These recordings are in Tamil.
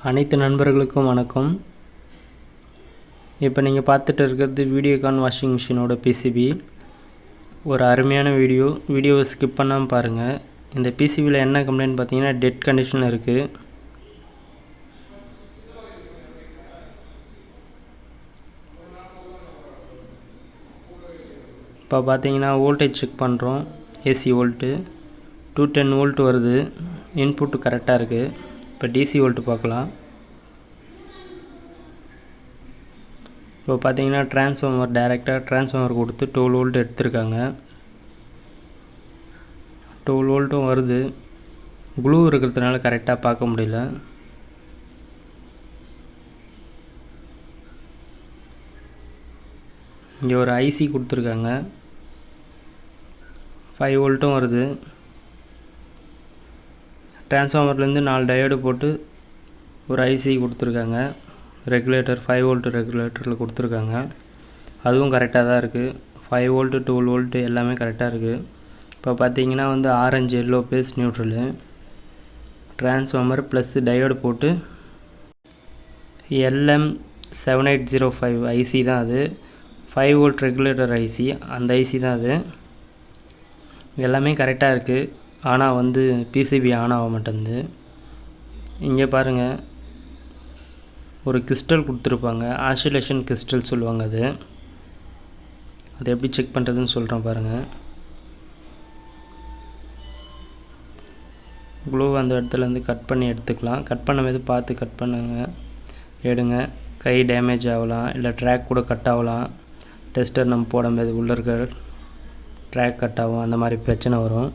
அனைத்து நண்பர்களுக்கும் வணக்கம். இப்போ நீங்கள் பார்த்துட்டு இருக்கிறது வீடியோகான் வாஷிங் மிஷினோட PCB. ஒரு அருமையான வீடியோவை ஸ்கிப் பண்ணாமல் பாருங்கள். இந்த PCBயில் என்ன கம்ப்ளைண்ட் பார்த்தீங்கன்னா டெட் கண்டிஷனில் இருக்குது. இப்போ பார்த்தீங்கன்னா வோல்டேஜ் செக் பண்ணுறோம். AC வோல்ட்டு 210 வோல்ட் வருது. இன்புட்டு கரெக்டாக இருக்குது. இப்போ DC வோல்ட்டு பார்க்கலாம். இப்போ பார்த்தீங்கன்னா ட்ரான்ஸ்ஃபார்மர் டைரெக்டாக ட்ரான்ஸ்ஃபார்மர் கொடுத்து 12 வோல்ட் எடுத்திருக்காங்க. 12 வோல்ட்டும் வருது. க்ளூ இருக்கிறதுனால கரெக்டாக பார்க்க முடியல. இங்கே ஒரு IC கொடுத்துருக்காங்க. 5 வோல்ட்டும் வருது. ட்ரான்ஸ்ஃபார்மர்லேருந்து 4 டயோடு போட்டு ஒரு IC கொடுத்துருக்காங்க. ரெகுலேட்டர் 5 வோல்ட் ரெகுலேட்டரில் கொடுத்துருக்காங்க. அதுவும் கரெக்டாக தான் இருக்குது. 5 வோல்ட்டு 12 வோல்ட்டு எல்லாமே கரெக்டாக இருக்குது. இப்போ பார்த்தீங்கன்னா orange yellow phase neutral transformer plus diode போட்டு LM7805 IC தான் அது. 5 வோல்ட் ரெகுலேட்டர் IC அந்த IC தான் அது. எல்லாமே கரெக்டாக இருக்குது. ஆனால் PCB ஆன் ஆக மாட்டேங்குது. இங்கே பாருங்கள், ஒரு கிறிஸ்டல் கொடுத்துருப்பாங்க. ஆசிலேஷன் கிறிஸ்டல் சொல்லுவாங்க. அது எப்படி செக் பண்ணுறதுன்னு சொல்கிறேன் பாருங்கள். க்ளூ அந்த இடத்துலேருந்து கட் பண்ணி எடுத்துக்கலாம். கட் பண்ணும்போது பார்த்து கட் பண்ணுங்க, எடுங்க. கை டேமேஜ் ஆகலாம், இல்லை ட்ராக் கூட கட் ஆகலாம். டெஸ்டர் நம்ம போடும்போது உள்ளே இருக்க ட்ராக் கட் ஆகும், அந்த மாதிரி பிரச்சனை வரும்.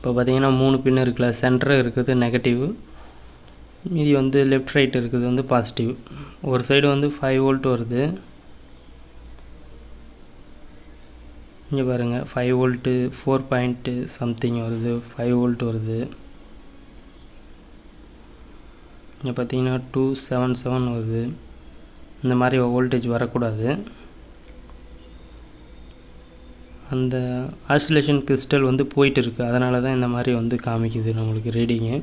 இப்போ பார்த்தீங்கன்னா 3 பின் இருக்குல்ல, சென்டர் இருக்குது நெகட்டிவ், மீதி லெஃப்ட் ரைட் இருக்குது பாசிட்டிவ். ஒரு சைடு 5 வோல்ட் வருது. இங்கே பாருங்கள், 5 வோல்ட்டு 4 பாயிண்ட் சம்திங் வருது. 5 வோல்ட் வருது. இங்கே பார்த்தீங்கன்னா 277 வருது. இந்த மாதிரி வோல்டேஜ் வரக்கூடாது. அந்த ஆசிலேஷன் கிறிஸ்டல் போயிட்டு இருக்குது. அதனால தான் இந்த மாதிரி காமிக்குது நம்மளுக்கு ரீடிங்கு.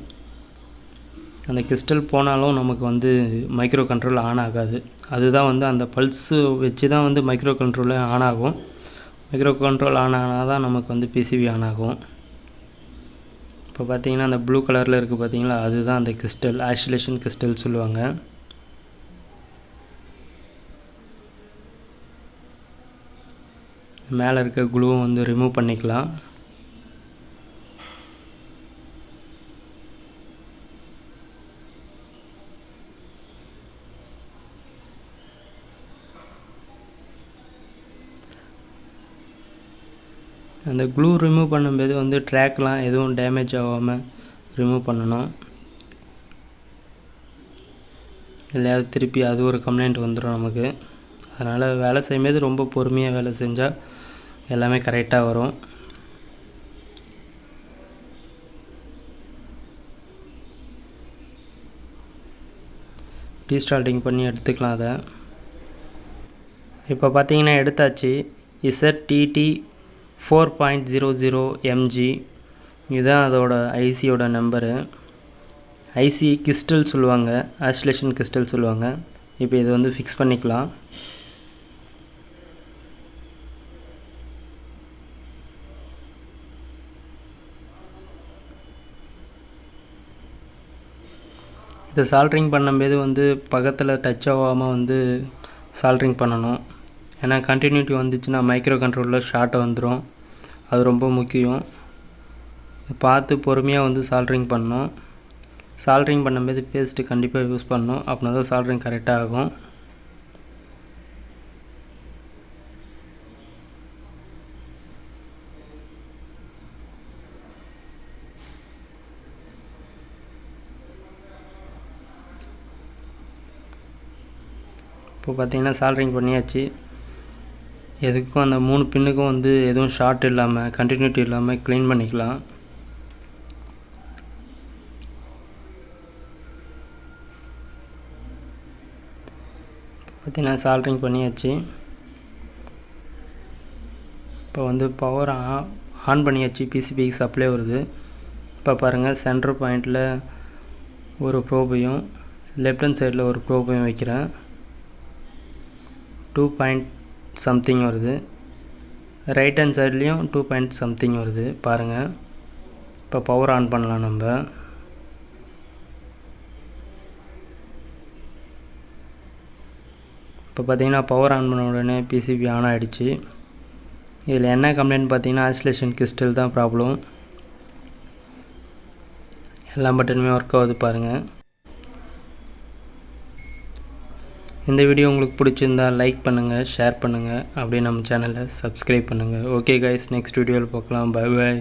அந்த கிறிஸ்டல் போனாலும் நமக்கு மைக்ரோ கண்ட்ரோல் ஆன் ஆகாது. அதுதான் அந்த பல்ஸு வச்சு தான் மைக்ரோ கண்ட்ரோலே ஆன் ஆகும். மைக்ரோ கண்ட்ரோல் ஆன் ஆனால் தான் நமக்கு PCB ஆன் ஆகும். இப்போ பார்த்தீங்கன்னா அந்த ப்ளூ கலரில் இருக்குது பார்த்தீங்களா, அதுதான் அந்த கிறிஸ்டல், ஆசிலேஷன் கிறிஸ்டல் சொல்லுவாங்க. மேலே இருக்க க்ளூவும் ரிமூவ் பண்ணிக்கலாம். அந்த க்ளூ ரிமூவ் பண்ணும்போது ட்ராக்லாம் எதுவும் டேமேஜ் ஆகாமல் ரிமூவ் பண்ணணும். இல்லையாவது திருப்பி அது ஒரு கம்ப்ளைண்ட் வந்துடும் நமக்கு. அதனால் வேலை செய்யும்போது ரொம்ப பொறுமையாக வேலை செஞ்சால் எல்லாமே கரெக்டாக வரும். ரீஸ்டார்டிங் பண்ணி எடுத்துக்கலாம் அதை. இப்போ பார்த்தீங்கன்னா எடுத்தாச்சு. ZTT 4.00 MG இதுதான் அதோட ஐசியோட நம்பரு. ஐசி கிறிஸ்டல் சொல்லுவாங்க, ஆசிலேஷன் கிறிஸ்டல் சொல்லுவாங்க. இப்போ இது ஃபிக்ஸ் பண்ணிக்கலாம். இதை சால்ட்ரிங் பண்ணும்போது பக்கத்தில் டச் ஆகாமல் சால்ட்ரிங் பண்ணணும். ஏன்னா கண்டினியூட்டி வந்துச்சுன்னா மைக்ரோ கண்ட்ரோலில் ஷார்ட் வந்துடும். அது ரொம்ப முக்கியம். பார்த்து பொறுமையாக சால்ட்ரிங் பண்ணணும். சால்ட்ரிங் பண்ணும்போது பேஸ்ட்டு கண்டிப்பாக யூஸ் பண்ணணும். அப்படின்னா தான் சால்ட்ரிங் கரெக்டாக ஆகும். இப்போ பார்த்தீங்கன்னா சால்ட்ரிங் பண்ணியாச்சு. எதுக்கும் அந்த 3 பின்னுக்கும் எதுவும் ஷார்ட் இல்லாமல் கண்டினியூட்டி இல்லாமல் க்ளீன் பண்ணிக்கலாம். பார்த்தீங்கன்னா சால்ட்ரிங் பண்ணியாச்சு. இப்போ பவர் ஆன் பண்ணியாச்சு. PCBக்கு சப்ளை வருது. இப்போ பாருங்கள், சென்டர் பாயிண்டில் ஒரு ப்ரோபையும் லெஃப்ட் ஹேண்ட் சைடில் ஒரு ப்ரோபையும் வைக்கிறேன். 2 பாயிண்ட் சம்திங் வருது. ரைட் ஹேண்ட் சைட்லேயும் 2 பாயிண்ட் சம்திங் வருது பாருங்கள். இப்போ பவர் ஆன் பண்ணலாம். நம்ம இப்போ பார்த்திங்கன்னா பவர் ஆன் பண்ண உடனே PCB ஆன் ஆகிடுச்சு. இதில் என்ன கம்ப்ளைண்ட் பார்த்திங்கன்னா ஆசிலேஷன் கிறிஸ்டல் தான் ப்ராப்ளம். எல்லா பட்டனுமே ஒர்க் ஆகுது பாருங்கள். இந்த வீடியோ உங்களுக்கு பிடிச்சிருந்தால் லைக் பண்ணுங்கள், ஷேர் பண்ணுங்கள், அப்படியே நம்ம சேனலை சப்ஸ்கிரைப் பண்ணுங்கள். ஓகே கைஸ், நெக்ஸ்ட் வீடியோவில் பார்க்கலாம். Bye bye.